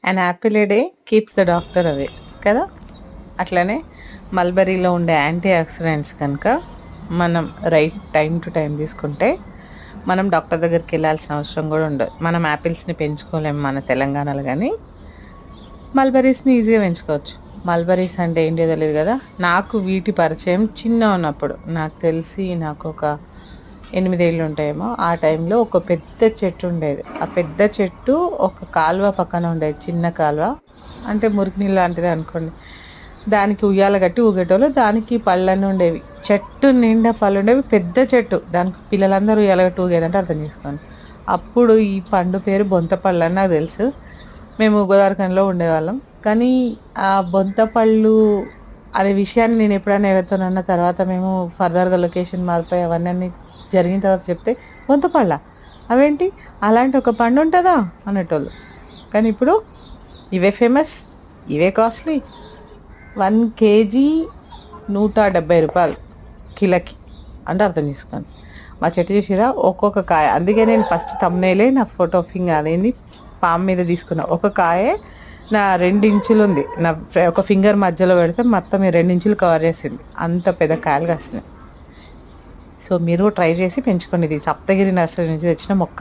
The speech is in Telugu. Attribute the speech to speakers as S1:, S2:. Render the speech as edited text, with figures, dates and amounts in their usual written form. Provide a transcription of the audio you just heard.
S1: And Apple A day keeps the doctor away కదా. అట్లనే మల్బరీలో ఉండే యాంటీ ఆక్సిడెంట్స్ కనుక మనం రైట్ టైం టు టైం తీసుకుంటే మనం డాక్టర్ దగ్గరికి వెళ్ళాల్సిన అవసరం కూడా ఉండదు. మనం యాపిల్స్ని పెంచుకోలేము మన తెలంగాణలో, కానీ మల్బరీస్ని ఈజీగా పెంచుకోవచ్చు. మల్బరీస్ అంటే ఏంటో తెలియదు కదా. నాకు వీటి పరిచయం చిన్న ఉన్నప్పుడు, నాకు తెలిసి నాకు ఒక 8 ఏళ్ళు ఉంటాయేమో. ఆ టైంలో ఒక పెద్ద చెట్టు ఉండేది. ఆ పెద్ద చెట్టు ఒక కాలువ పక్కన ఉండేది, చిన్న కాలువ, అంటే మురికి నీళ్ళు లాంటిది అనుకోండి. దానికి ఉయ్యాల కట్టి ఊగేటోళ్ళు. దానికి పళ్ళన్నీ ఉండేవి, చెట్టు నిండా పళ్ళు ఉండేవి, పెద్ద చెట్టు. దానికి పిల్లలందరూ ఉయ్యాల కట్టి ఊగేదంటే అర్థం చేసుకోండి. అప్పుడు ఈ పండు పేరు బొంతపళ్ళు అని నాకు తెలుసు. మేము గోదావరిఖనిలో ఉండేవాళ్ళం. కానీ ఆ బొంతపళ్ళు అనే విషయాన్ని నేను ఎప్పుడైనా ఎవరితోనన్నా తర్వాత మేము ఫర్దర్గా లొకేషన్ మారిపోయి అవన్నీ జరిగిన తర్వాత చెప్తే, బొంతపళ్ళ అవేంటి, అలాంటి ఒక పండు ఉంటుందా అనేటోళ్ళు. కానీ ఇప్పుడు ఇవే ఫేమస్, ఇవే కాస్ట్లీ. 1 కేజీ 170 రూపాయలు కిలోకి అంటే అర్థం చేసుకోండి. మా చెట్టు చూసిరా, ఒక్కొక్క కాయ. అందుకే నేను ఫస్ట్ తమ్నేలే నా ఫోటో అదేంది పామ్ మీద తీసుకున్నా. ఒక కాయే నా 2 ఇంచులు ఉంది. నా ఒక ఫింగర్ మధ్యలో పెడితే మొత్తం 2 ఇంచులు కవర్ చేసింది. అంత పెద్ద కాయలు కాసినాయి. సో మీరు ట్రై చేసి పెంచుకోండి. ఇది సప్తగిరి నర్సరీ నుంచి తెచ్చిన మొక్క.